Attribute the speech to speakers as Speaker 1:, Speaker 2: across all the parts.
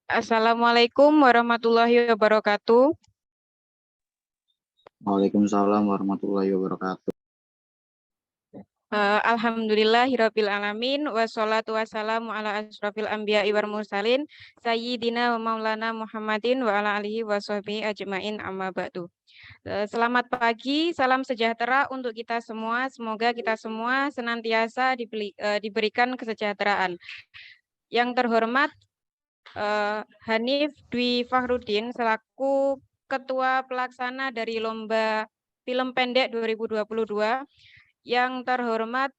Speaker 1: Assalamualaikum warahmatullahi wabarakatuh.
Speaker 2: Waalaikumsalam warahmatullahi wabarakatuh.
Speaker 1: Alhamdulillahirabbil alamin wassalatu wassalamu ala asrofil anbiya'i wal mursalin sayyidina wa maulana Muhammadin wa ala alihi washabbihi ajmain amma ba'du. Selamat pagi, salam sejahtera untuk kita semua. Semoga kita semua senantiasa diberikan kesejahteraan. Yang terhormat Hanif Dwi Fahrudin selaku Ketua Pelaksana dari Lomba Film Pendek 2022. Yang terhormat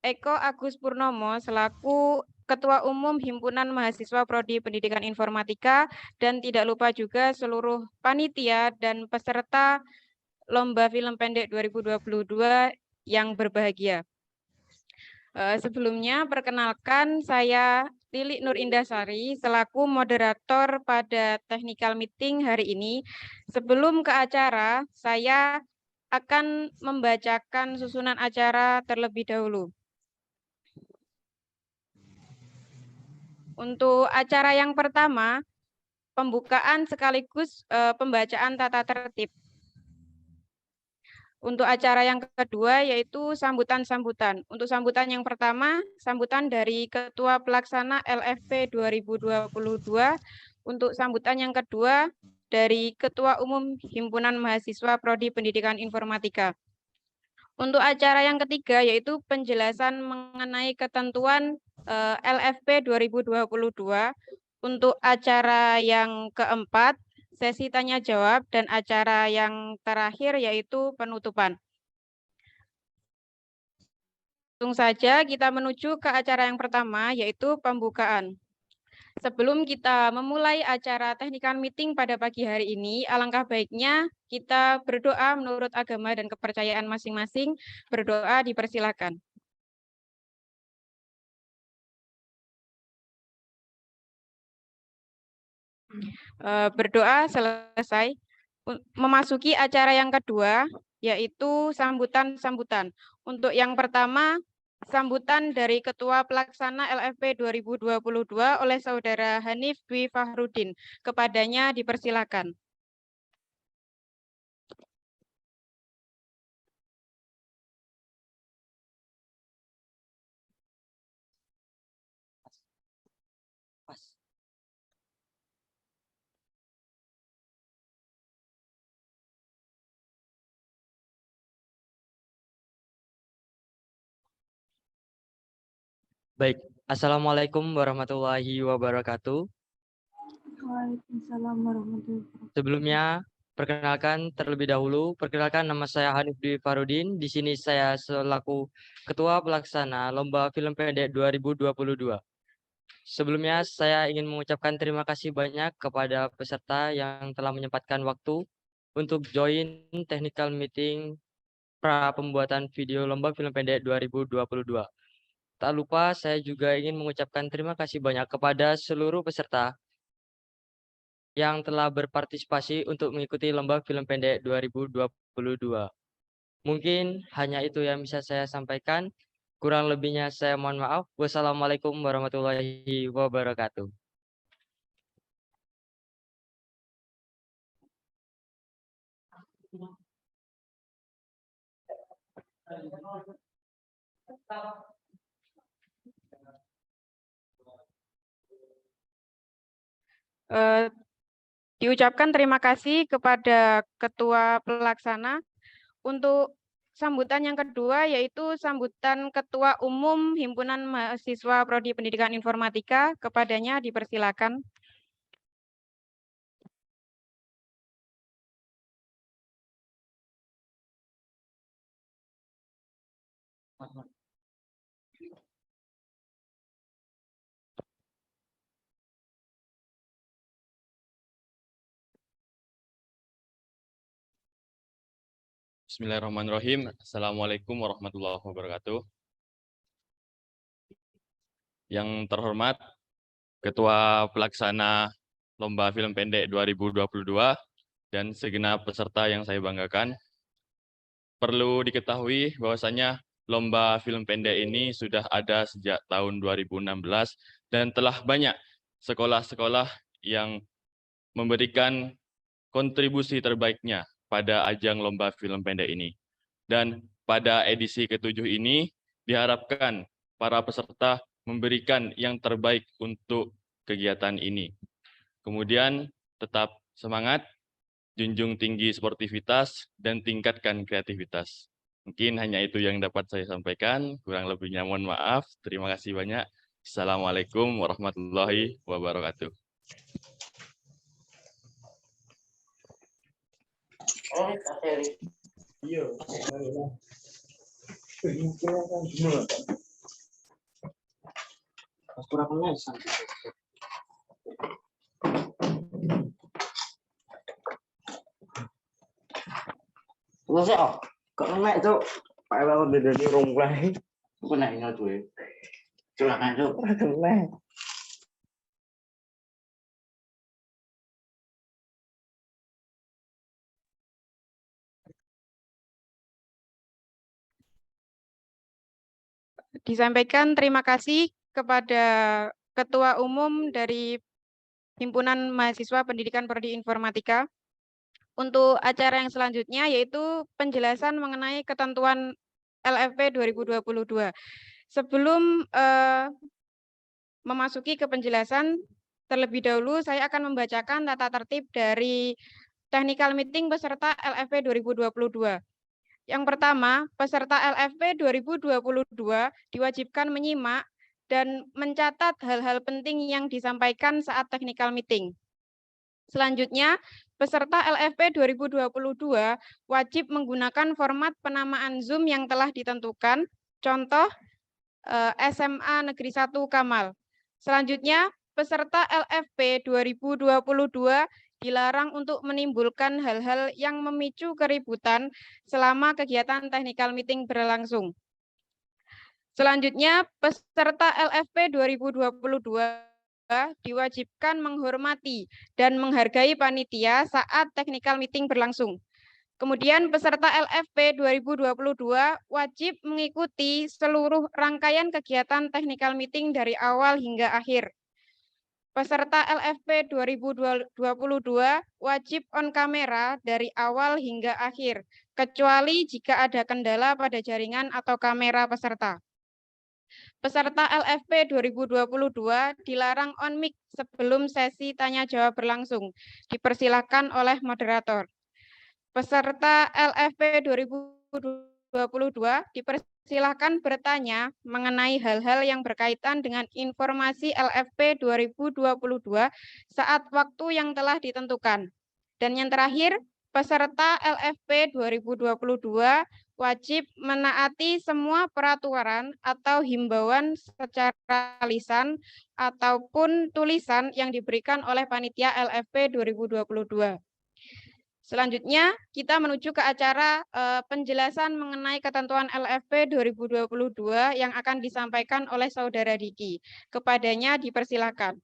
Speaker 1: Eko Agus Purnomo selaku Ketua Umum Himpunan Mahasiswa Prodi Pendidikan Informatika, dan tidak lupa juga seluruh panitia dan peserta Lomba Film Pendek 2022 yang berbahagia. Sebelumnya perkenalkan, saya Lilik Nur Indasari selaku moderator pada technical meeting hari ini. Sebelum ke acara, saya akan membacakan susunan acara terlebih dahulu. Untuk acara yang pertama, pembukaan sekaligus pembacaan tata tertib. Untuk acara yang kedua yaitu sambutan-sambutan. Untuk sambutan yang pertama, sambutan dari Ketua Pelaksana LFP 2022. Untuk sambutan yang kedua dari Ketua Umum Himpunan Mahasiswa Prodi Pendidikan Informatika. Untuk acara yang ketiga yaitu penjelasan mengenai ketentuan LFP 2022. Untuk acara yang keempat, sesi tanya jawab, dan acara yang terakhir yaitu penutupan. Langsung saja kita menuju ke acara yang pertama yaitu pembukaan. Sebelum kita memulai acara technical meeting pada pagi hari ini, alangkah baiknya kita berdoa menurut agama dan kepercayaan masing-masing. Berdoa dipersilakan. Berdoa selesai. Memasuki acara yang kedua, yaitu sambutan-sambutan. Untuk yang pertama, sambutan dari Ketua Pelaksana LFP 2022 oleh Saudara Hanif Dwi Fahrudin. Kepadanya dipersilakan.
Speaker 3: Baik, Assalamualaikum warahmatullahi wabarakatuh.
Speaker 4: Waalaikumsalam warahmatullahi wabarakatuh.
Speaker 3: Sebelumnya, perkenalkan nama saya Hanif Dwi Fahrudin. Di sini saya selaku Ketua Pelaksana Lomba Film Pendek 2022. Sebelumnya, saya ingin mengucapkan terima kasih banyak kepada peserta yang telah menyempatkan waktu untuk join technical meeting pra pembuatan video Lomba Film Pendek 2022. Tak lupa, saya juga ingin mengucapkan terima kasih banyak kepada seluruh peserta yang telah berpartisipasi untuk mengikuti Lomba Film Pendek 2022. Mungkin hanya itu yang bisa saya sampaikan. Kurang lebihnya saya mohon maaf. Wassalamualaikum warahmatullahi wabarakatuh.
Speaker 1: Diucapkan terima kasih kepada Ketua Pelaksana. Untuk sambutan yang kedua yaitu sambutan Ketua Umum Himpunan Mahasiswa Prodi Pendidikan Informatika. Kepadanya dipersilakan.
Speaker 5: Bismillahirrahmanirrahim. Assalamualaikum warahmatullahi wabarakatuh. Yang terhormat Ketua Pelaksana Lomba Film Pendek 2022 dan segenap peserta yang saya banggakan. Perlu diketahui bahwasannya lomba film pendek ini sudah ada sejak tahun 2016 dan telah banyak sekolah-sekolah yang memberikan kontribusi terbaiknya pada ajang lomba film pendek ini. Dan pada edisi ke-7 ini diharapkan para peserta memberikan yang terbaik untuk kegiatan ini. Kemudian tetap semangat, junjung tinggi sportivitas, dan tingkatkan kreativitas. Mungkin hanya itu yang dapat saya sampaikan. Kurang lebihnya mohon maaf. Terima kasih banyak. Assalamualaikum warahmatullahi wabarakatuh.
Speaker 2: Terus ya, kok naik tuh? Pak Ewal udah dari rumah. Aku naiknya tuh. Silakan tuh. Naik.
Speaker 1: Disampaikan terima kasih kepada Ketua Umum dari Himpunan Mahasiswa Pendidikan Prodi Informatika. Untuk acara yang selanjutnya yaitu penjelasan mengenai ketentuan LFP 2022. Sebelum memasuki ke penjelasan, terlebih dahulu saya akan membacakan tata tertib dari technical meeting peserta LFP 2022. Yang pertama, peserta LFP 2022 diwajibkan menyimak dan mencatat hal-hal penting yang disampaikan saat technical meeting. Selanjutnya, peserta LFP 2022 wajib menggunakan format penamaan Zoom yang telah ditentukan, contoh SMA Negeri 1 Kamal. Selanjutnya, peserta LFP 2022 dilarang untuk menimbulkan hal-hal yang memicu keributan selama kegiatan technical meeting berlangsung. Selanjutnya, peserta LFP 2022 diwajibkan menghormati dan menghargai panitia saat technical meeting berlangsung. Kemudian peserta LFP 2022 wajib mengikuti seluruh rangkaian kegiatan technical meeting dari awal hingga akhir. Peserta LFP 2022 wajib on kamera dari awal hingga akhir, kecuali jika ada kendala pada jaringan atau kamera peserta. Peserta LFP 2022 dilarang on mic sebelum sesi tanya jawab berlangsung. Dipersilakan oleh moderator. Peserta LFP 2022 dipersilakan bertanya mengenai hal-hal yang berkaitan dengan informasi LFP 2022 saat waktu yang telah ditentukan. Dan yang terakhir, peserta LFP 2022 wajib menaati semua peraturan atau himbauan secara lisan ataupun tulisan yang diberikan oleh panitia LFP 2022. Selanjutnya, kita menuju ke acara penjelasan mengenai ketentuan LFP 2022 yang akan disampaikan oleh Saudara Diki. Kepadanya dipersilakan.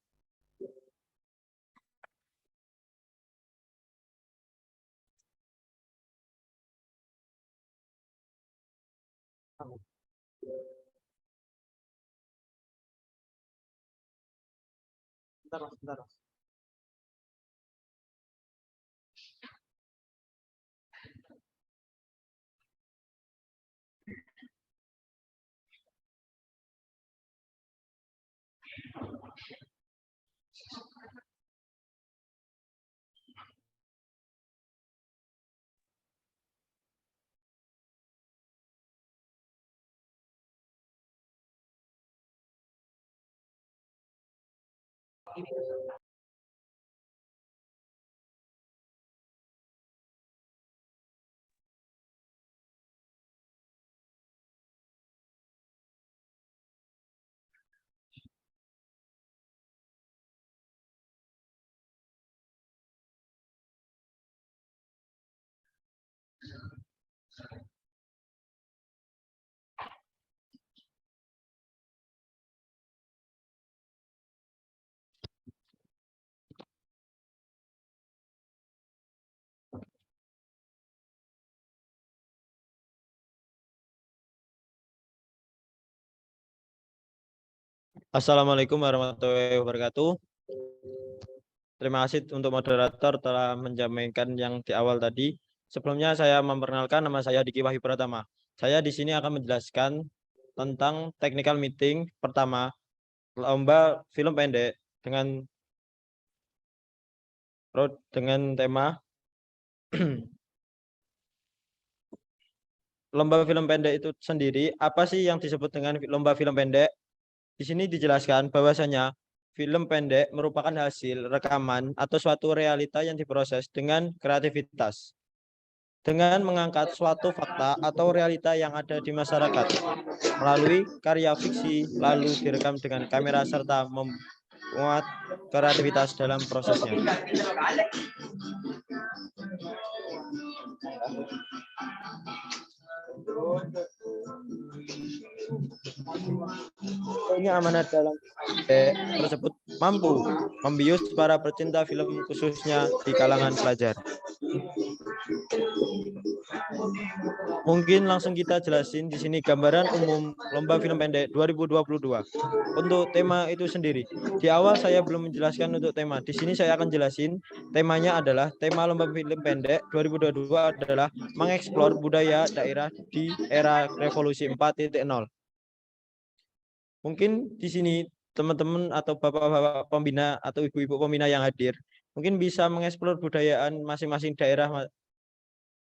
Speaker 3: Bentar.
Speaker 6: Assalamualaikum warahmatullahi wabarakatuh. Terima kasih untuk moderator telah menjaminkan yang di awal tadi. Sebelumnya saya memperkenalkan, nama saya Diki Wahyu Pratama. Saya di sini akan menjelaskan tentang technical meeting pertama, lomba film pendek dengan tema lomba film pendek itu sendiri. Apa sih yang disebut dengan lomba film pendek? Di sini dijelaskan bahwasanya film pendek merupakan hasil rekaman atau suatu realita yang diproses dengan kreativitas, dengan mengangkat suatu fakta atau realita yang ada di masyarakat melalui karya fiksi, lalu direkam dengan kamera serta memuat kreativitas dalam prosesnya. Ini amanat dalam tersebut mampu membius para pecinta film khususnya di kalangan pelajar. Mungkin langsung kita jelasin di sini gambaran umum lomba film pendek 2022. Untuk tema itu sendiri. Di awal saya belum menjelaskan untuk tema. Di sini saya akan jelasin temanya adalah tema lomba film pendek 2022 adalah mengeksplor budaya daerah di era revolusi 4.0. Mungkin di sini teman-teman atau bapak-bapak pembina atau ibu-ibu pembina yang hadir mungkin bisa mengeksplor budayaan masing-masing daerah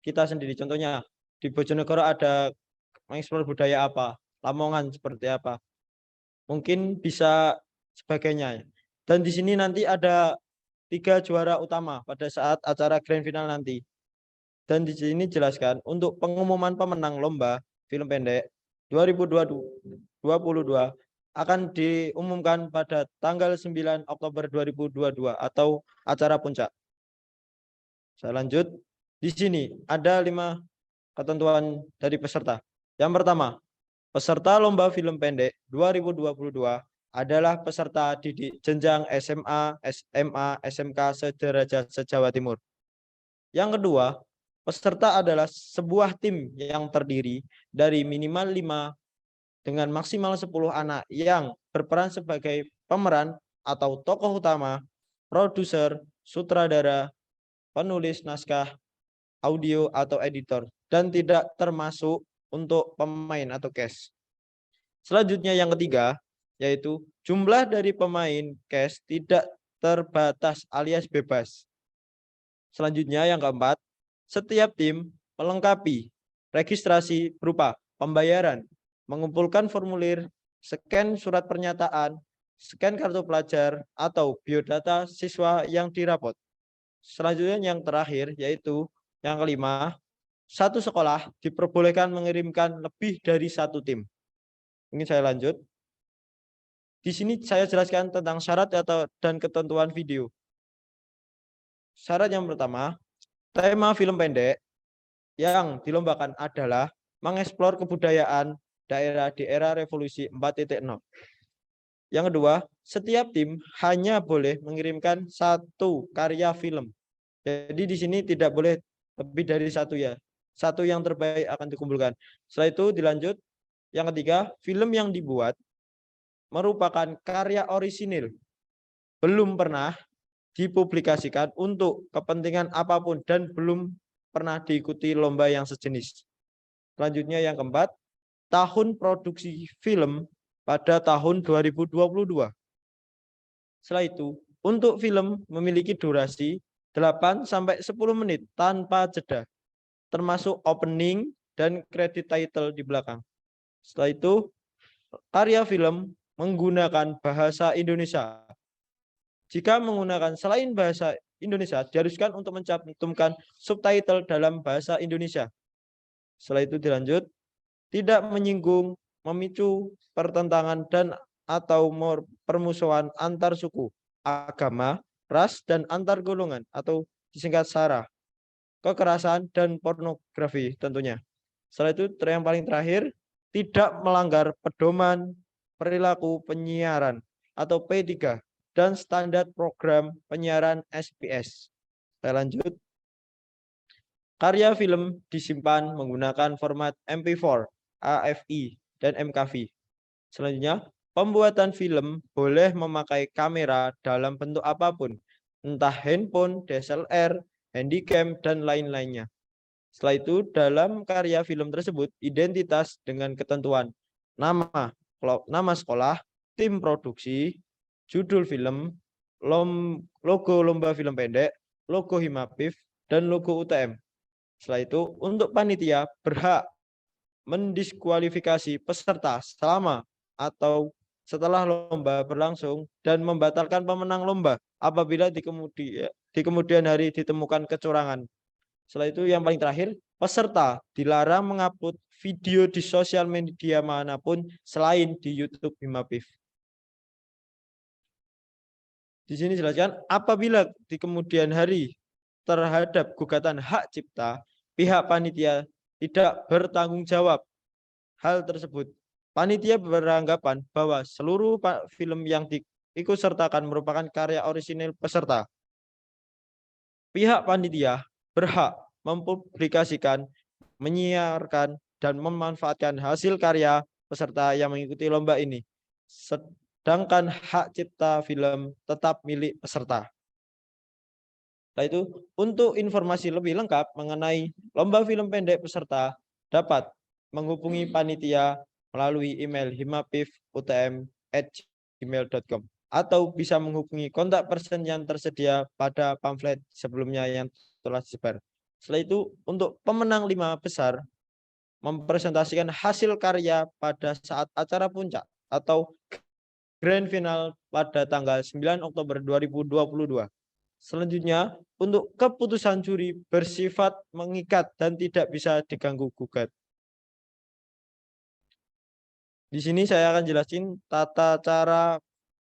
Speaker 6: kita sendiri. Contohnya di Bojonegoro ada mengeksplor budaya apa, Lamongan seperti apa. Mungkin bisa sebagainya. Dan di sini nanti ada 3 juara utama pada saat acara grand final nanti. Dan di sini jelaskan untuk pengumuman pemenang lomba film pendek 2022 akan diumumkan pada tanggal 9 Oktober 2022 atau acara puncak. Saya lanjut. Di sini ada 5 ketentuan dari peserta. Yang pertama, peserta lomba film pendek 2022 adalah peserta didik jenjang SMA, SMA, SMK sederajat se-Jawa Timur. Yang kedua, peserta adalah sebuah tim yang terdiri dari minimal 5 dengan maksimal 10 anak yang berperan sebagai pemeran atau tokoh utama, produser, sutradara, penulis naskah, audio atau editor, dan tidak termasuk untuk pemain atau cast. Selanjutnya yang ketiga, yaitu jumlah dari pemain cast tidak terbatas alias bebas. Selanjutnya yang keempat, setiap tim melengkapi registrasi berupa pembayaran, mengumpulkan formulir, scan surat pernyataan, scan kartu pelajar, atau biodata siswa yang dirapot. Selanjutnya yang terakhir, yaitu yang kelima, satu sekolah diperbolehkan mengirimkan lebih dari 1 tim. Ini saya lanjut. Di sini saya jelaskan tentang syarat dan ketentuan video. Syarat yang pertama, tema film pendek yang dilombakan adalah mengeksplor kebudayaan daerah di era revolusi 4.0. Yang kedua, setiap tim hanya boleh mengirimkan 1 karya film. Jadi di sini tidak boleh lebih dari 1 ya. 1 yang terbaik akan dikumpulkan. Setelah itu dilanjut. Yang ketiga, film yang dibuat merupakan karya orisinil. Belum pernah dipublikasikan untuk kepentingan apapun dan belum pernah diikuti lomba yang sejenis. Selanjutnya yang keempat, tahun produksi film pada tahun 2022. Setelah itu, untuk film memiliki durasi 8-10 menit tanpa jeda, termasuk opening dan credit title di belakang. Setelah itu, karya film menggunakan bahasa Indonesia. Jika menggunakan selain bahasa Indonesia, diharuskan untuk mencantumkan subtitle dalam bahasa Indonesia. Setelah itu dilanjut, tidak menyinggung, memicu pertentangan dan atau permusuhan antar suku, agama, ras, dan antar golongan atau disingkat SARA, kekerasan, dan pornografi tentunya. Setelah itu yang paling terakhir, tidak melanggar pedoman perilaku penyiaran atau P3 dan standar program penyiaran SPS. Saya lanjut. Karya film disimpan menggunakan format MP4, AFI, dan MKV. Selanjutnya, pembuatan film boleh memakai kamera dalam bentuk apapun, entah handphone, DSLR, handycam, dan lain-lainnya. Setelah itu, dalam karya film tersebut, identitas dengan ketentuan nama sekolah, tim produksi, judul film, logo lomba film pendek, logo Himapif, dan logo UTM. Setelah itu, untuk panitia berhak mendiskualifikasi peserta selama atau setelah lomba berlangsung dan membatalkan pemenang lomba apabila di kemudian hari ditemukan kecurangan. Setelah itu yang paling terakhir, peserta dilarang mengupload video di sosial media manapun selain di YouTube Himapif. Di sini dijelaskan apabila di kemudian hari terhadap gugatan hak cipta, pihak panitia tidak bertanggung jawab hal tersebut. Panitia beranggapan bahwa seluruh film yang diikutsertakan merupakan karya orisinil peserta. Pihak panitia berhak mempublikasikan, menyiarkan, dan memanfaatkan hasil karya peserta yang mengikuti lomba ini. Sedangkan hak cipta film tetap milik peserta. Setelah itu, untuk informasi lebih lengkap mengenai lomba film pendek peserta dapat menghubungi panitia melalui email himapif.utm@gmail.com atau bisa menghubungi kontak person yang tersedia pada pamflet sebelumnya yang telah disebar. Setelah itu, untuk pemenang 5 besar mempresentasikan hasil karya pada saat acara puncak atau grand final pada tanggal 9 Oktober 2022. Selanjutnya, untuk keputusan juri bersifat mengikat dan tidak bisa diganggu-gugat. Di sini saya akan jelasin tata cara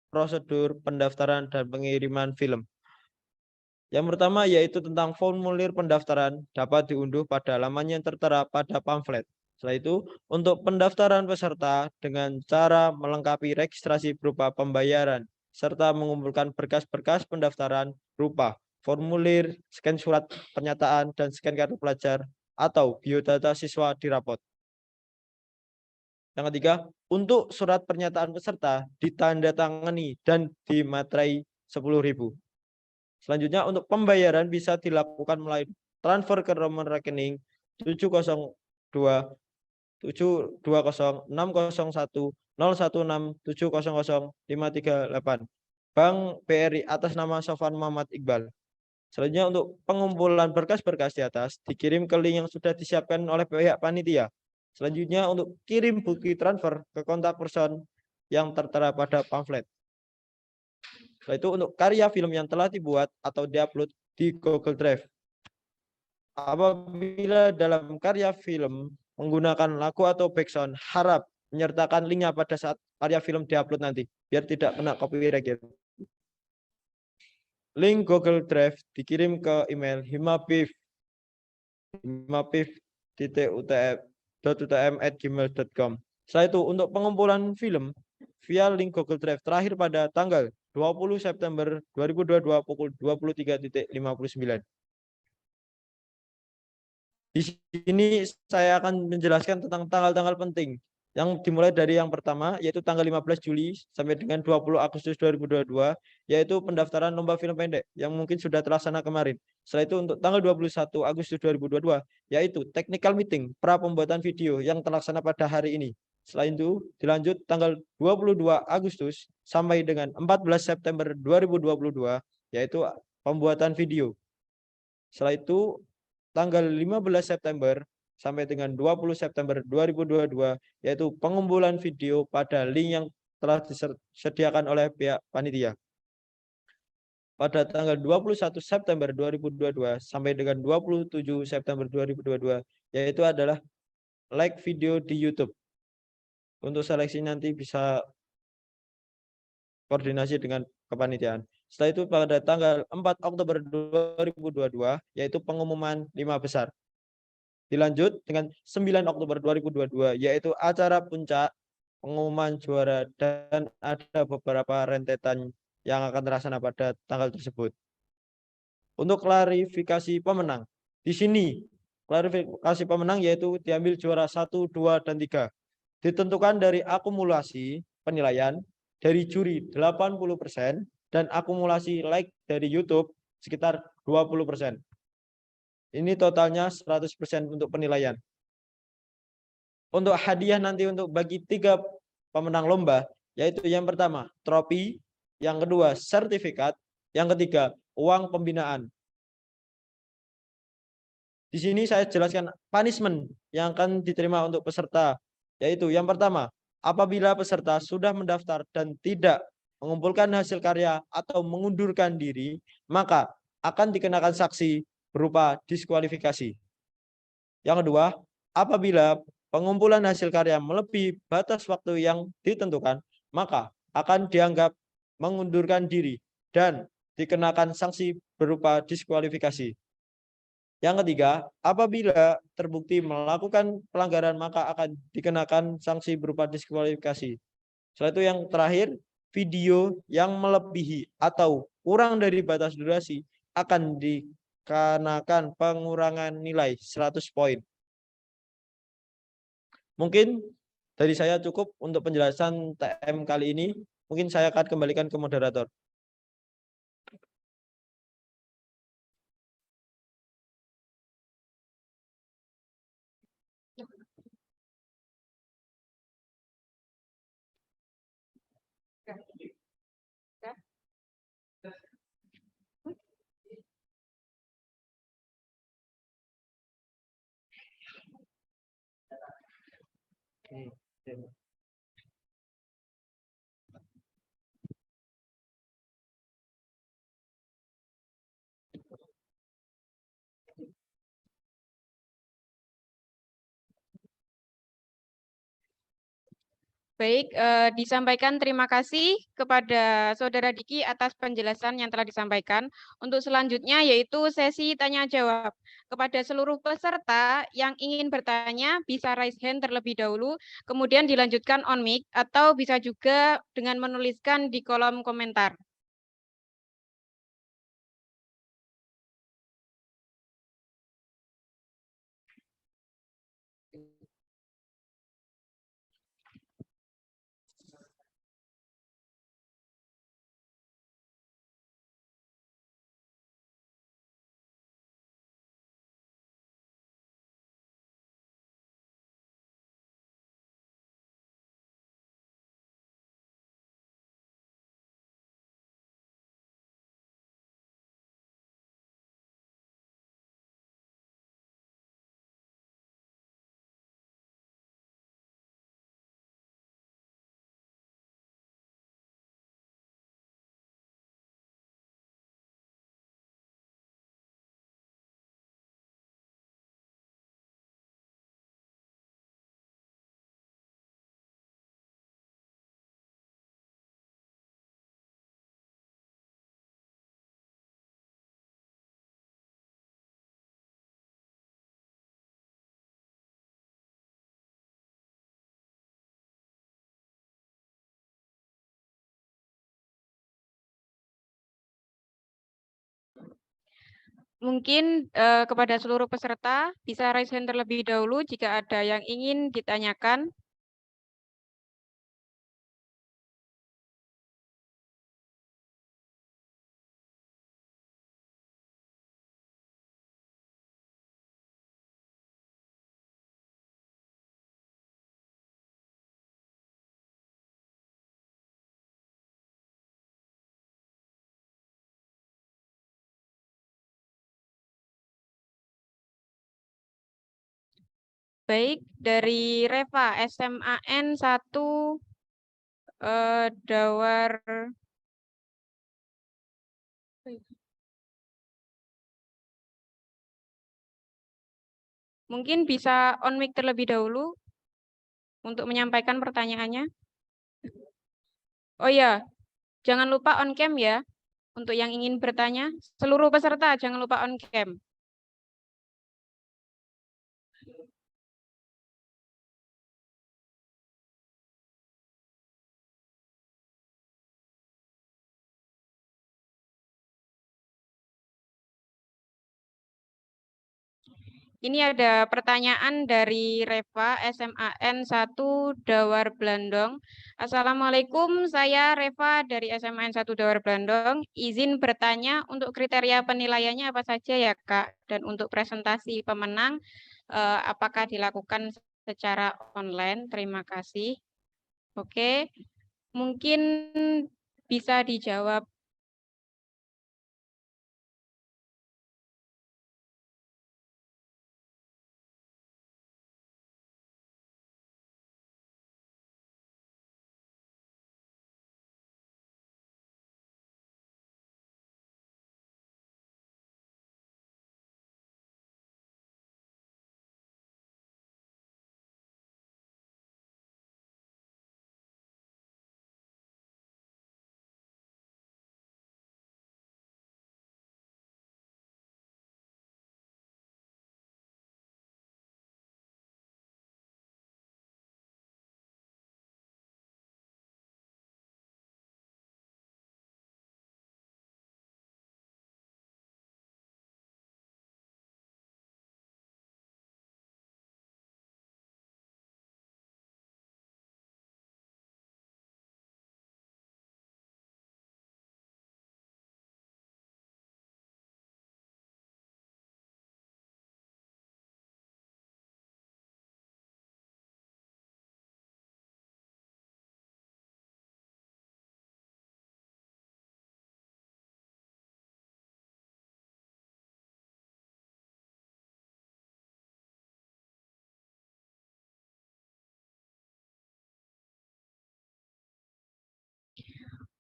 Speaker 6: prosedur pendaftaran dan pengiriman film. Yang pertama yaitu tentang formulir pendaftaran dapat diunduh pada laman yang tertera pada pamflet. Setelah itu, untuk pendaftaran peserta dengan cara melengkapi registrasi berupa pembayaran, serta mengumpulkan berkas-berkas pendaftaran berupa formulir, scan surat pernyataan, dan scan kartu pelajar, atau biodata siswa di rapot. Yang ketiga, untuk surat pernyataan peserta ditandatangani dan dimaterai 10.000. Selanjutnya, untuk pembayaran bisa dilakukan melalui transfer ke nomor rekening 702-720-601-016-700-538 Bank BRI atas nama Sofwan Muhammad Iqbal. Selanjutnya, untuk pengumpulan berkas-berkas di atas dikirim ke link yang sudah disiapkan oleh pihak panitia. Selanjutnya, untuk kirim bukti transfer ke kontak person yang tertera pada pamflet. Setelah itu, untuk karya film yang telah dibuat atau diupload di Google Drive. Apabila dalam karya film menggunakan lagu atau background, harap menyertakan linknya pada saat karya film diupload nanti, biar tidak kena copyright. Link Google Drive dikirim ke email himapif.utm@gmail.com. Setelah itu, untuk pengumpulan film via link Google Drive terakhir pada tanggal 20 September 2022 pukul 23.59. Di sini saya akan menjelaskan tentang tanggal-tanggal penting yang dimulai dari yang pertama yaitu tanggal 15 Juli sampai dengan 20 Agustus 2022 yaitu pendaftaran lomba film pendek yang mungkin sudah terlaksana kemarin. Setelah itu untuk tanggal 21 Agustus 2022 yaitu technical meeting pra pembuatan video yang terlaksana pada hari ini. Selain itu dilanjut tanggal 22 Agustus sampai dengan 14 September 2022 yaitu pembuatan video. Setelah itu tanggal 15 September sampai dengan 20 September 2022 yaitu pengumpulan video pada link yang telah disediakan oleh pihak panitia. Pada tanggal 21 September 2022 sampai dengan 27 September 2022 yaitu adalah like video di YouTube. Untuk seleksi nanti bisa koordinasi dengan kepanitiaan. Setelah itu pada tanggal 4 Oktober 2022 yaitu pengumuman 5 besar. Dilanjut dengan 9 Oktober 2022 yaitu acara puncak, pengumuman juara, dan ada beberapa rentetan yang akan terlaksana pada tanggal tersebut. Untuk klarifikasi pemenang, di sini klarifikasi pemenang yaitu diambil juara 1, 2, dan 3. Ditentukan dari akumulasi penilaian, dari juri 80%, dan akumulasi like dari YouTube sekitar 20%. Ini totalnya 100% untuk penilaian. Untuk hadiah nanti untuk bagi 3 pemenang lomba, yaitu yang pertama trofi, yang kedua sertifikat, yang ketiga uang pembinaan. Di sini saya jelaskan punishment yang akan diterima untuk peserta, yaitu yang pertama, apabila peserta sudah mendaftar dan tidak mengumpulkan hasil karya atau mengundurkan diri, maka akan dikenakan sanksi berupa diskualifikasi. Yang kedua, apabila pengumpulan hasil karya melebihi batas waktu yang ditentukan, maka akan dianggap mengundurkan diri dan dikenakan sanksi berupa diskualifikasi. Yang ketiga, apabila terbukti melakukan pelanggaran, maka akan dikenakan sanksi berupa diskualifikasi. Setelah itu yang terakhir, video yang melebihi atau kurang dari batas durasi akan dikenakan pengurangan nilai 100 poin. Mungkin dari saya cukup untuk penjelasan TM kali ini. Mungkin saya akan kembalikan ke moderator.
Speaker 1: Baik, disampaikan terima kasih kepada Saudara Diki atas penjelasan yang telah disampaikan. Untuk selanjutnya yaitu sesi tanya jawab. Kepada seluruh peserta yang ingin bertanya bisa raise hand terlebih dahulu, kemudian dilanjutkan on mic atau bisa juga dengan menuliskan di kolom komentar. Mungkin kepada seluruh peserta bisa raise hand terlebih dahulu jika ada yang ingin ditanyakan. Baik, dari Reva SMAN 1 Dawar. Mungkin bisa on mic terlebih dahulu untuk menyampaikan pertanyaannya. Oh ya, jangan lupa on cam ya. Untuk yang ingin bertanya, seluruh peserta jangan lupa on cam. Ini ada pertanyaan dari Reva SMAN 1 Dawar Blandong. Assalamualaikum, saya Reva dari SMAN 1 Dawar Blandong. Izin bertanya untuk kriteria penilaiannya apa saja ya Kak? Dan untuk presentasi pemenang apakah dilakukan secara online? Terima kasih. Oke, mungkin bisa dijawab.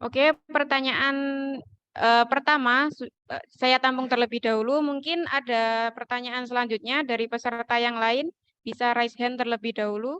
Speaker 1: Oke, pertanyaan pertama saya tampung terlebih dahulu. Mungkin ada pertanyaan selanjutnya dari peserta yang lain. Bisa raise hand terlebih dahulu.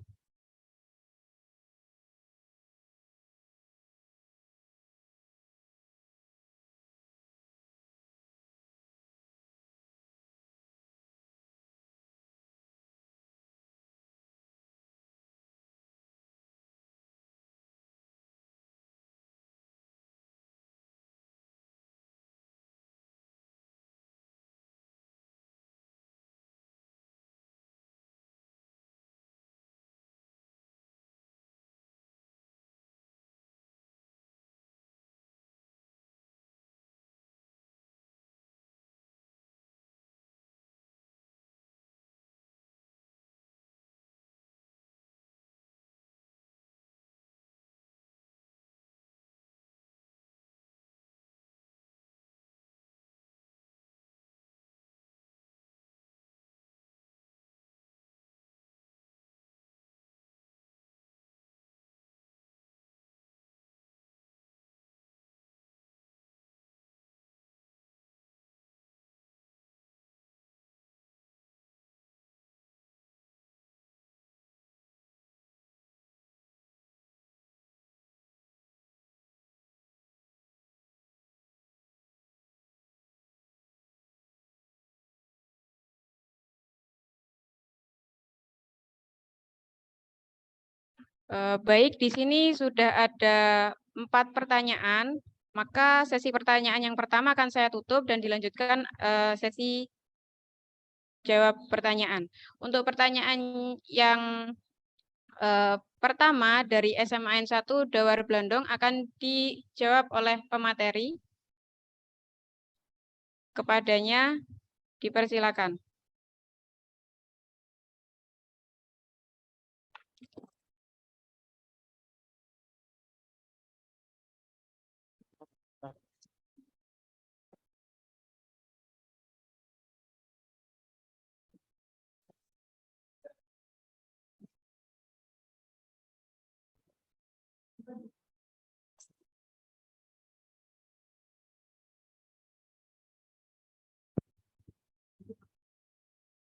Speaker 1: Baik, di sini sudah ada 4 pertanyaan. Maka sesi pertanyaan yang pertama akan saya tutup dan dilanjutkan sesi jawab pertanyaan. Untuk pertanyaan yang pertama dari SMAN 1 Dawar Blandong akan dijawab oleh pemateri. Kepadanya dipersilakan.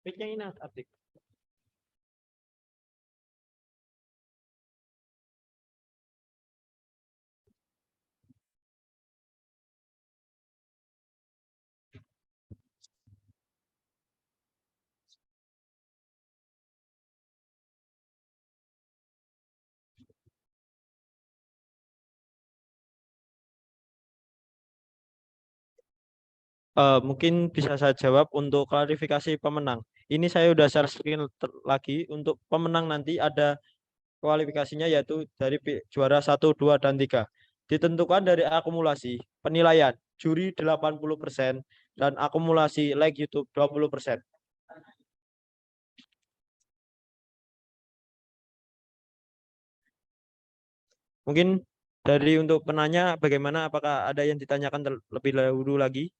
Speaker 6: Mic-nya ini Atik. Mungkin bisa saya jawab untuk klarifikasi pemenang. Ini saya udah share screen lagi. Untuk pemenang nanti ada kualifikasinya yaitu dari juara 1, 2, dan 3. Ditentukan dari akumulasi penilaian juri 80% dan akumulasi like YouTube 20%. Mungkin dari untuk penanya bagaimana, apakah ada yang ditanyakan terlebih dahulu lagi?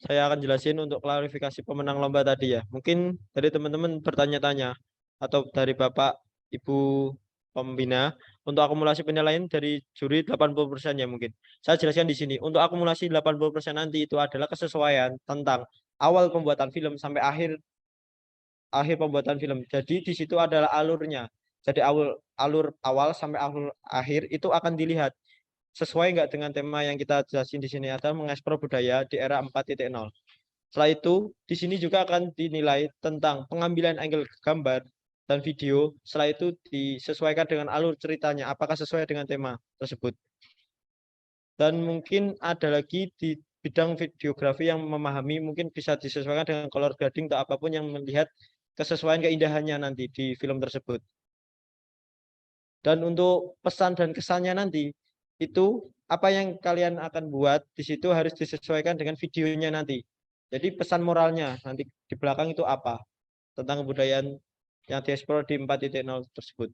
Speaker 6: Saya akan jelasin untuk klarifikasi pemenang lomba tadi ya. Mungkin dari teman-teman bertanya-tanya atau dari Bapak Ibu pembina untuk akumulasi penilaian dari juri 80% ya mungkin. Saya jelaskan di sini. Untuk akumulasi 80% nanti itu adalah kesesuaian tentang awal pembuatan film sampai akhir akhir pembuatan film. Jadi di situ adalah alurnya. Jadi alur awal sampai alur akhir itu akan dilihat sesuai nggak dengan tema yang kita jelasin di sini, ada mengeksplor budaya di era 4.0. Setelah itu, di sini juga akan dinilai tentang pengambilan angle gambar dan video. Setelah itu disesuaikan dengan alur ceritanya, apakah sesuai dengan tema tersebut. Dan mungkin ada lagi di bidang videografi yang memahami, mungkin bisa disesuaikan dengan color grading atau apapun yang melihat kesesuaian keindahannya nanti di film tersebut. Dan untuk pesan dan kesannya nanti, itu apa yang kalian akan buat di situ harus disesuaikan dengan videonya nanti. Jadi pesan moralnya nanti di belakang itu apa tentang kebudayaan yang dieksplor di 4.0 tersebut.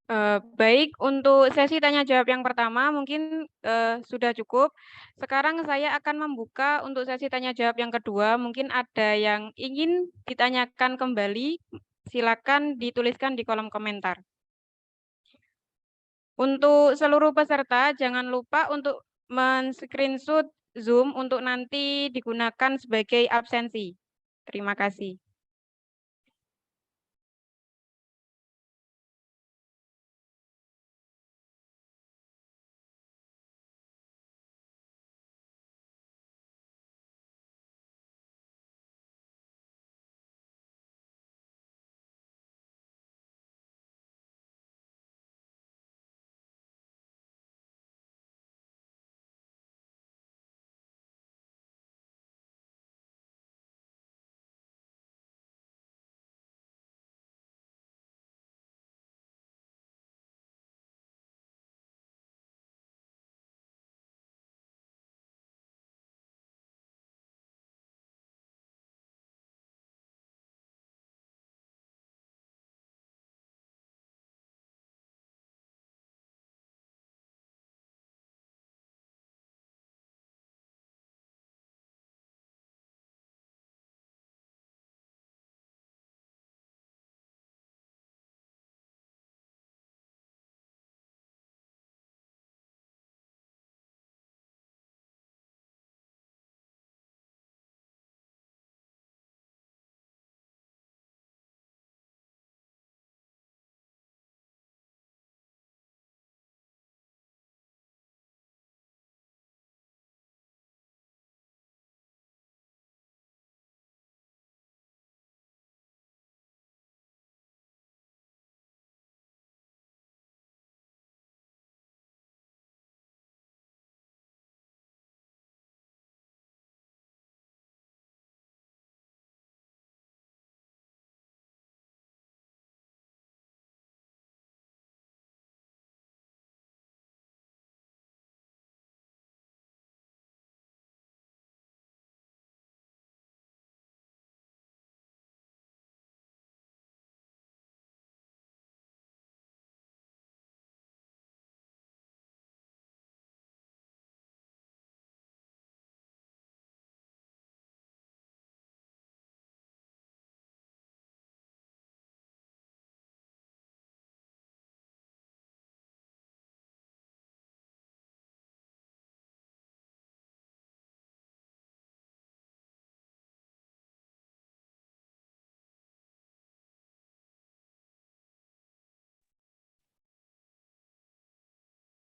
Speaker 1: Baik, untuk sesi tanya jawab yang pertama mungkin sudah cukup. Sekarang saya akan membuka untuk sesi tanya jawab yang kedua. Mungkin ada yang ingin ditanyakan kembali, silakan dituliskan di kolom komentar. Untuk seluruh peserta, jangan lupa untuk men-screenshot Zoom untuk nanti digunakan sebagai absensi. Terima kasih.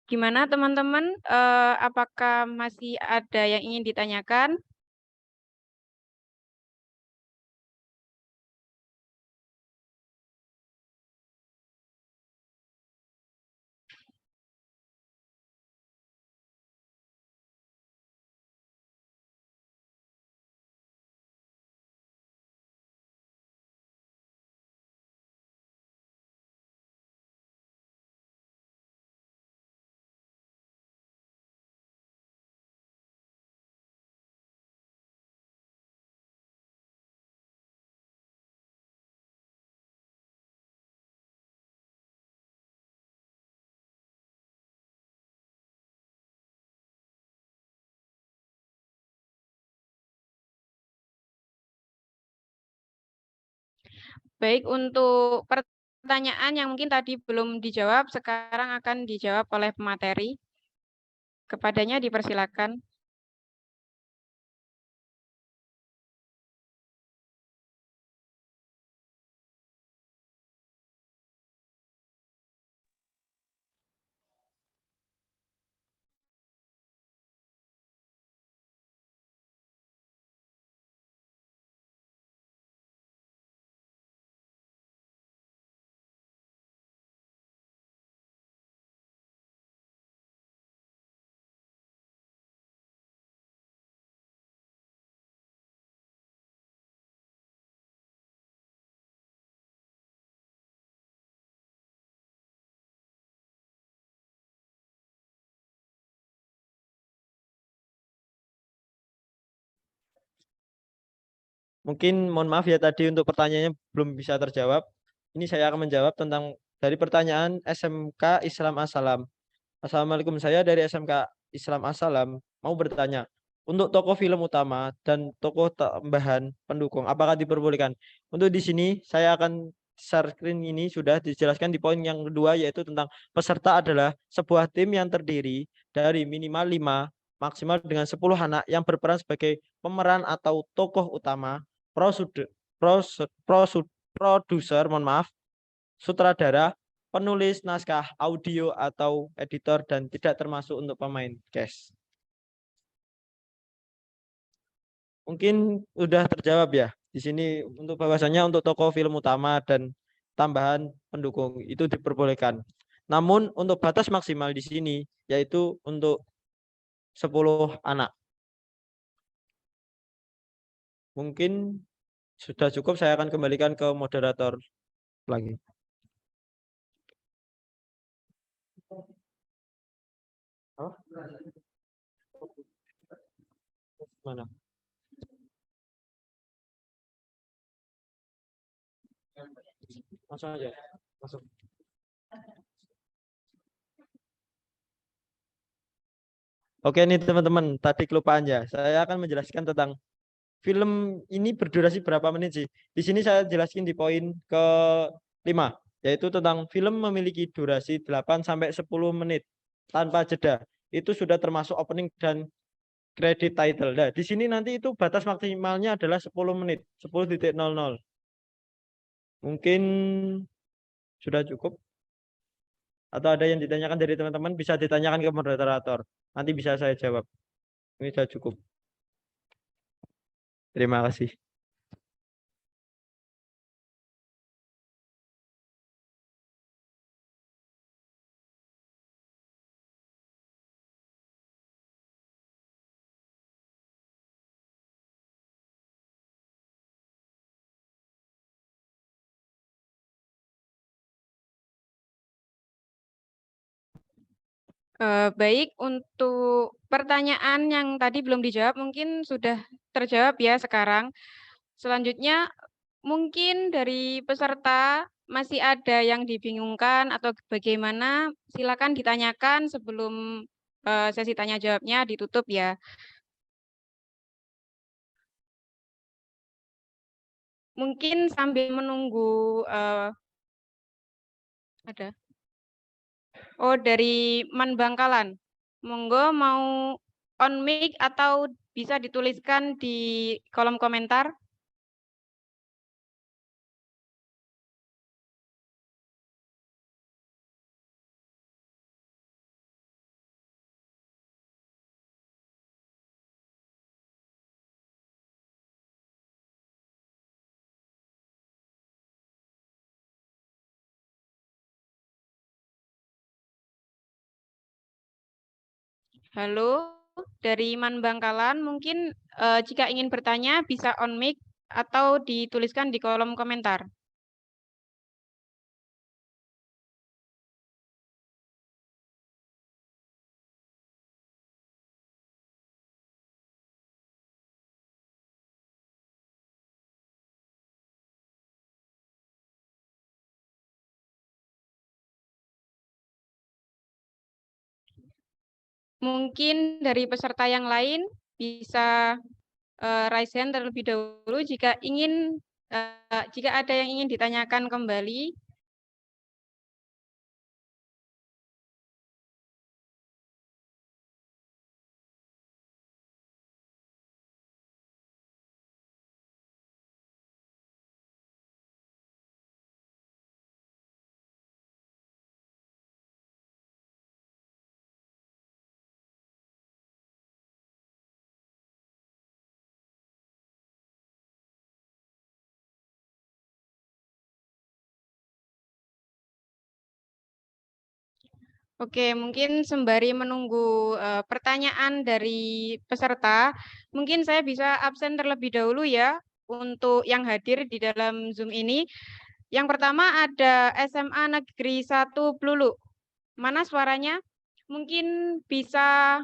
Speaker 1: Gimana teman-teman? Apakah masih ada yang ingin ditanyakan? Baik, untuk pertanyaan yang mungkin tadi belum dijawab, sekarang akan dijawab oleh pemateri. Kepadanya dipersilakan.
Speaker 6: Mungkin mohon maaf ya tadi untuk pertanyaannya belum bisa terjawab. Ini saya akan menjawab tentang dari pertanyaan SMK Islam Assalam. Assalamualaikum, saya dari SMK Islam Assalam mau bertanya, untuk tokoh film utama dan tokoh tambahan pendukung, apakah diperbolehkan? Untuk di sini saya akan share screen, ini sudah dijelaskan di poin yang kedua, yaitu tentang peserta adalah sebuah tim yang terdiri dari minimal 5, maksimal dengan 10 anak yang berperan sebagai pemeran atau tokoh utama, produser, mohon maaf, sutradara, penulis naskah audio atau editor, dan tidak termasuk untuk pemain cast. Mungkin udah terjawab ya. Di sini untuk bahwasannya untuk tokoh film utama dan tambahan pendukung itu diperbolehkan. Namun untuk batas maksimal di sini yaitu untuk 10 anak. Mungkin sudah cukup, saya akan kembalikan ke moderator lagi. Oh? Mana? Langsung aja. Langsung. Oke nih teman-teman, tadi kelupaan ya. Saya akan menjelaskan tentang film ini berdurasi berapa menit sih. Di sini saya jelaskan di poin ke-5, yaitu tentang film memiliki durasi 8-10 menit tanpa jeda. Itu sudah termasuk opening dan credit title. Nah, di sini nanti itu batas maksimalnya adalah 10 menit, 10.00. Mungkin sudah cukup. Atau ada yang ditanyakan dari teman-teman, bisa ditanyakan ke moderator. Nanti bisa saya jawab. Ini sudah cukup. Terima kasih.
Speaker 1: Baik, untuk pertanyaan yang tadi belum dijawab mungkin sudah terjawab ya sekarang. Selanjutnya mungkin dari peserta masih ada yang dibingungkan atau bagaimana, silakan ditanyakan sebelum sesi tanya jawabnya ditutup ya. Mungkin sambil menunggu ada. Oh, dari Man Bangkalan. Monggo mau on mic atau bisa dituliskan di kolom komentar. Halo, dari Man Bangkalan, mungkin jika ingin bertanya bisa on mic atau dituliskan di kolom komentar. Mungkin dari peserta yang lain bisa raise hand terlebih dahulu jika ada yang ingin ditanyakan kembali. Oke, mungkin sembari menunggu pertanyaan dari peserta, mungkin saya bisa absen terlebih dahulu ya untuk yang hadir di dalam Zoom ini. Yang pertama ada SMA Negeri 1 Blulu. Mana suaranya? Mungkin bisa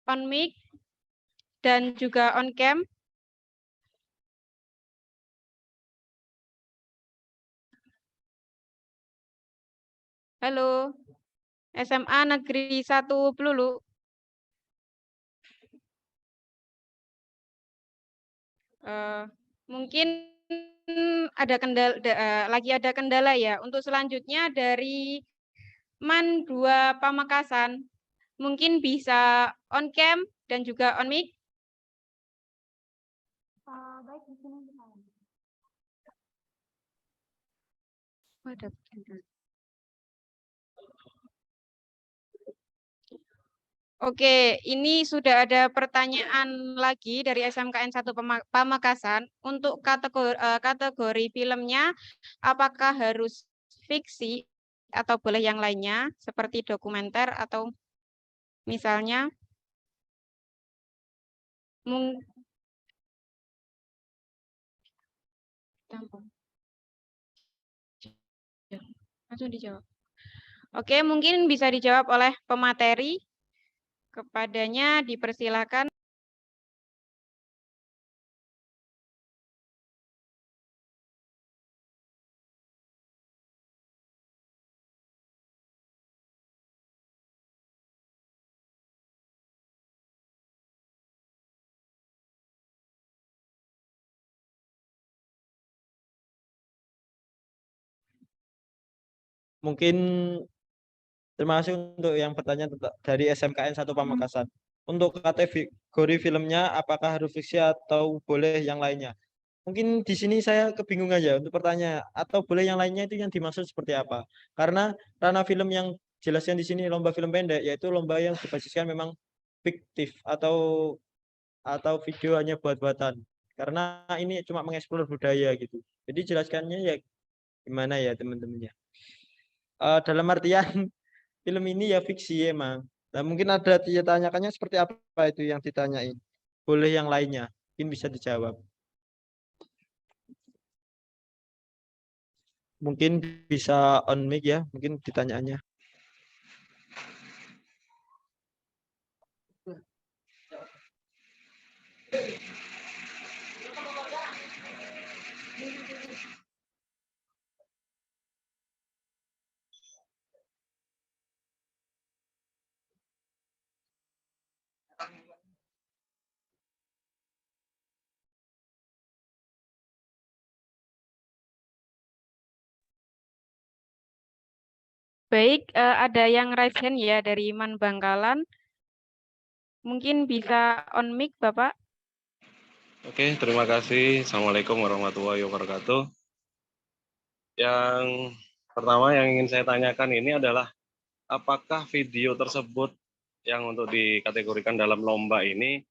Speaker 1: on mic dan juga on cam. Halo, SMA Negeri 1 Pelulu. Mungkin lagi ada kendala ya. Untuk selanjutnya dari MAN 2 Pamekasan, mungkin bisa on cam dan juga on mic.
Speaker 4: Baik, di sini gimana?
Speaker 1: Oke, ini sudah ada pertanyaan lagi dari SMKN 1 Pamekasan. Untuk kategori filmnya, apakah harus fiksi atau boleh yang lainnya, seperti dokumenter atau misalnya mung- langsung dijawab. Oke, mungkin bisa dijawab oleh pemateri. Kepadanya dipersilakan.
Speaker 6: Mungkin terima kasih untuk yang pertanyaan dari SMKN 1 Pamekasan. Untuk kategori filmnya, apakah harus fiksi atau boleh yang lainnya? Mungkin di sini saya kebingungan ya untuk pertanyaan atau boleh yang lainnya itu yang dimaksud seperti apa? Karena ranah film yang jelaskan di sini lomba film pendek yaitu lomba yang berbasiskan memang fiktif atau video hanya buat-buatan. Karena ini cuma mengeksplor budaya gitu. Jadi jelaskannya ya gimana ya teman-temannya. Dalam artian film ini ya fiksi emang. Nah, mungkin ada ditanyakannya seperti apa itu yang ditanyain. Boleh yang lainnya, mungkin bisa dijawab. Mungkin bisa on mic ya, mungkin ditanyaannya.
Speaker 1: Baik, ada yang raise hand ya dari Man Bangkalan. Mungkin bisa on mic, Bapak.
Speaker 7: Oke, terima kasih. Assalamualaikum warahmatullahi wabarakatuh. Yang pertama yang ingin saya tanyakan ini adalah apakah video tersebut yang untuk dikategorikan dalam lomba ini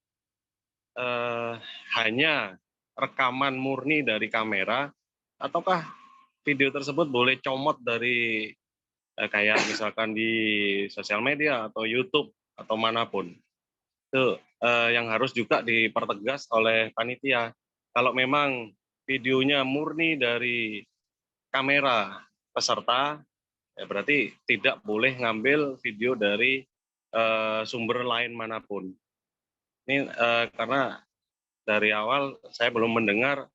Speaker 7: hanya rekaman murni dari kamera ataukah video tersebut boleh comot dari kayak misalkan di sosial media atau YouTube atau manapun. Itu yang harus juga dipertegas oleh panitia. Kalau memang videonya murni dari kamera peserta, ya berarti tidak boleh ngambil video dari sumber lain manapun. Ini karena dari awal saya belum mendengar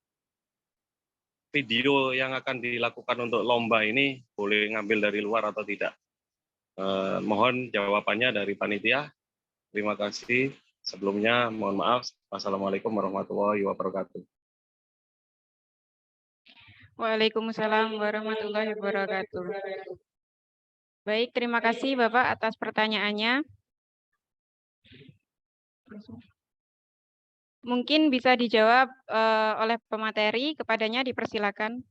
Speaker 7: video yang akan dilakukan untuk lomba ini boleh ngambil dari luar atau tidak. Mohon jawabannya dari panitia. Terima kasih. Sebelumnya mohon maaf. Wassalamualaikum warahmatullahi wabarakatuh.
Speaker 1: Waalaikumsalam warahmatullahi wabarakatuh. Baik, terima kasih Bapak atas pertanyaannya. Mungkin bisa dijawab oleh pemateri, kepadanya dipersilakan.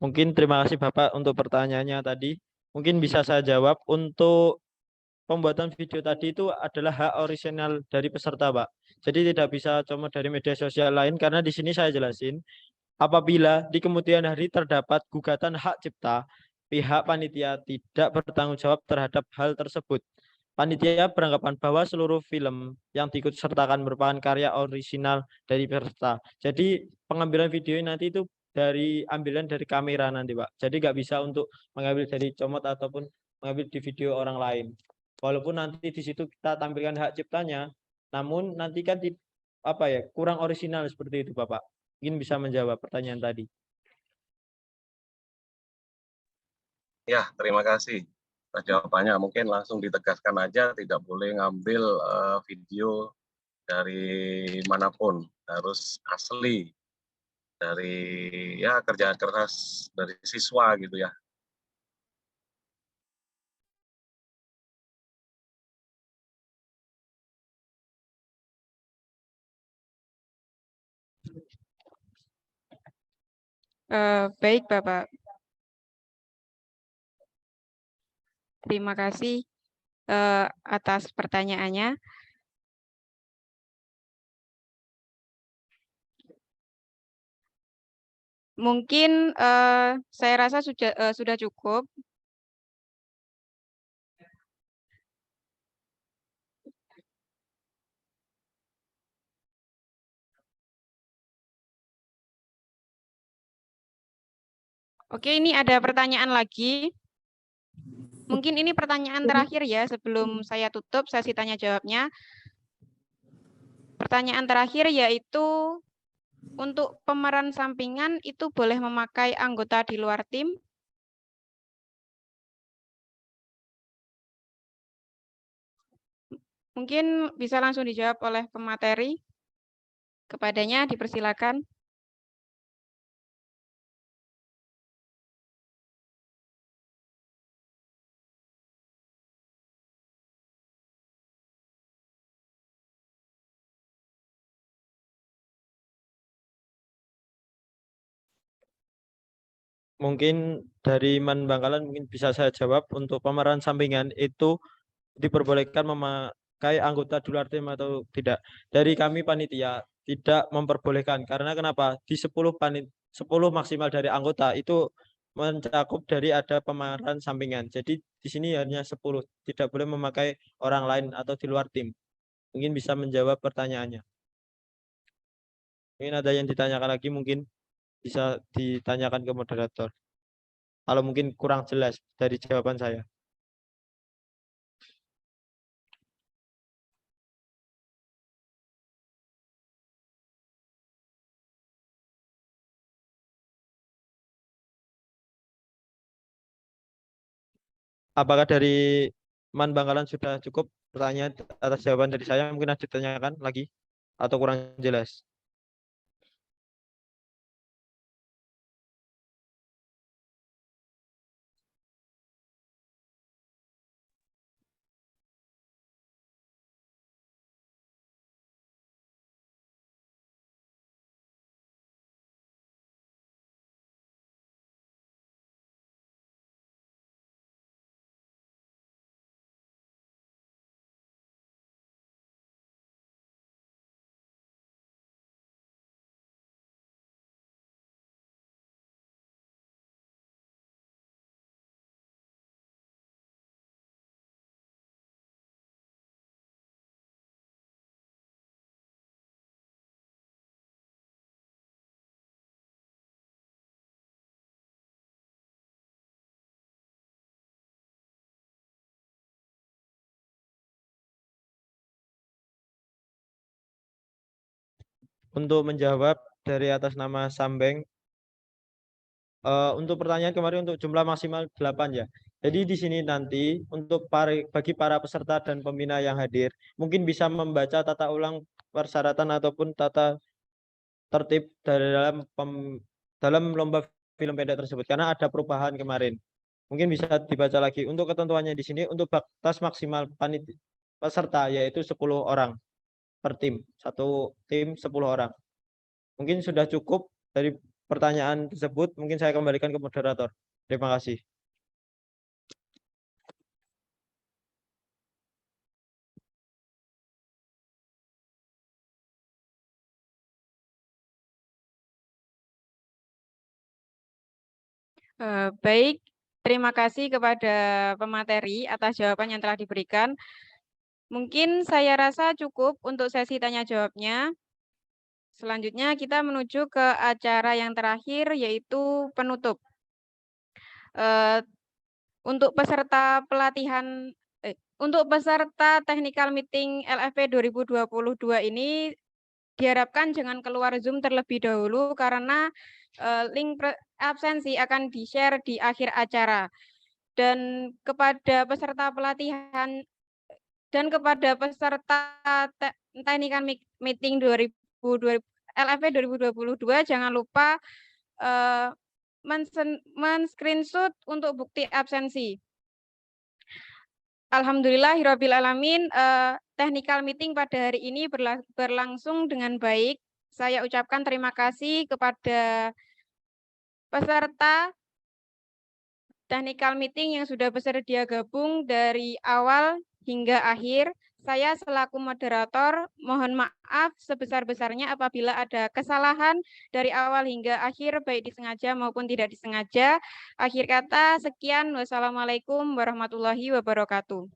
Speaker 6: Mungkin terima kasih Bapak untuk pertanyaannya tadi. Mungkin bisa saya jawab. Untuk pembuatan video tadi itu adalah hak orisinal dari peserta, Pak. Jadi tidak bisa cuma dari media sosial lain, karena di sini saya jelasin, apabila di kemudian hari terdapat gugatan hak cipta, pihak panitia tidak bertanggung jawab terhadap hal tersebut. Panitia beranggapan bahwa seluruh film yang diikut sertakan merupakan karya orisinal dari peserta. Jadi pengambilan video nanti itu ambilan dari kamera nanti, Pak. Jadi nggak bisa untuk mengambil dari comot ataupun mengambil di video orang lain. Walaupun nanti di situ kita tampilkan hak ciptanya, namun nanti kan kurang orisinal seperti itu, Bapak. Mungkin bisa menjawab pertanyaan tadi.
Speaker 7: Ya, terima kasih atas jawabannya. Mungkin langsung ditegaskan aja, tidak boleh ngambil video dari manapun, harus asli dari ya kerja keras dari siswa gitu ya.
Speaker 1: Baik, Bapak. Terima kasih atas pertanyaannya. Mungkin saya rasa sudah cukup. Oke, ini ada pertanyaan lagi. Mungkin ini pertanyaan terakhir ya, sebelum saya tutup sesi tanya jawabnya. Pertanyaan terakhir yaitu, untuk pemeran sampingan itu boleh memakai anggota di luar tim? Mungkin bisa langsung dijawab oleh pemateri. Kepadanya dipersilakan.
Speaker 6: Mungkin dari Man Bangkalan mungkin bisa saya jawab. Untuk pemeran sampingan itu diperbolehkan memakai anggota di luar tim atau tidak. Dari kami panitia tidak memperbolehkan, karena kenapa? Di 10 maksimal dari anggota itu mencakup dari ada pemeran sampingan. Jadi di sini hanya 10, tidak boleh memakai orang lain atau di luar tim. Mungkin bisa menjawab pertanyaannya. Mungkin ada yang ditanyakan lagi, mungkin bisa ditanyakan ke moderator. Kalau mungkin kurang jelas dari jawaban saya. Apakah dari Man Bangkalan sudah cukup pertanyaan atas jawaban dari saya? Mungkin ada ditanyakan lagi atau kurang jelas? Untuk menjawab dari atas nama Sambeng, untuk pertanyaan kemarin untuk jumlah maksimal 8 ya. Jadi di sini nanti untuk bagi para peserta dan pembina yang hadir, mungkin bisa membaca tata ulang persyaratan ataupun tata tertib dalam lomba film pendek tersebut, karena ada perubahan kemarin. Mungkin bisa dibaca lagi. Untuk ketentuannya di sini untuk batas maksimal peserta yaitu 10 orang per tim. Satu tim 10 orang. Mungkin sudah cukup dari pertanyaan tersebut, mungkin saya kembalikan ke moderator. Terima kasih.
Speaker 1: Baik, terima kasih kepada pemateri atas jawaban yang telah diberikan. Mungkin saya rasa cukup untuk sesi tanya jawabnya. Selanjutnya kita menuju ke acara yang terakhir, yaitu penutup. Untuk peserta pelatihan, untuk peserta technical meeting LFP 2022 ini diharapkan jangan keluar Zoom terlebih dahulu karena link absensi akan di-share di akhir acara. Dan kepada peserta pelatihan dan kepada peserta technical meeting 2020 LFP 2022 jangan lupa men-screenshot untuk bukti absensi. Alhamdulillahirabbil alamin, technical meeting pada hari ini berlangsung dengan baik. Saya ucapkan terima kasih kepada peserta technical meeting yang sudah bersedia gabung dari awal hingga akhir. Saya selaku moderator mohon maaf sebesar-besarnya apabila ada kesalahan dari awal hingga akhir, baik disengaja maupun tidak disengaja. Akhir kata, sekian. Wassalamualaikum warahmatullahi wabarakatuh.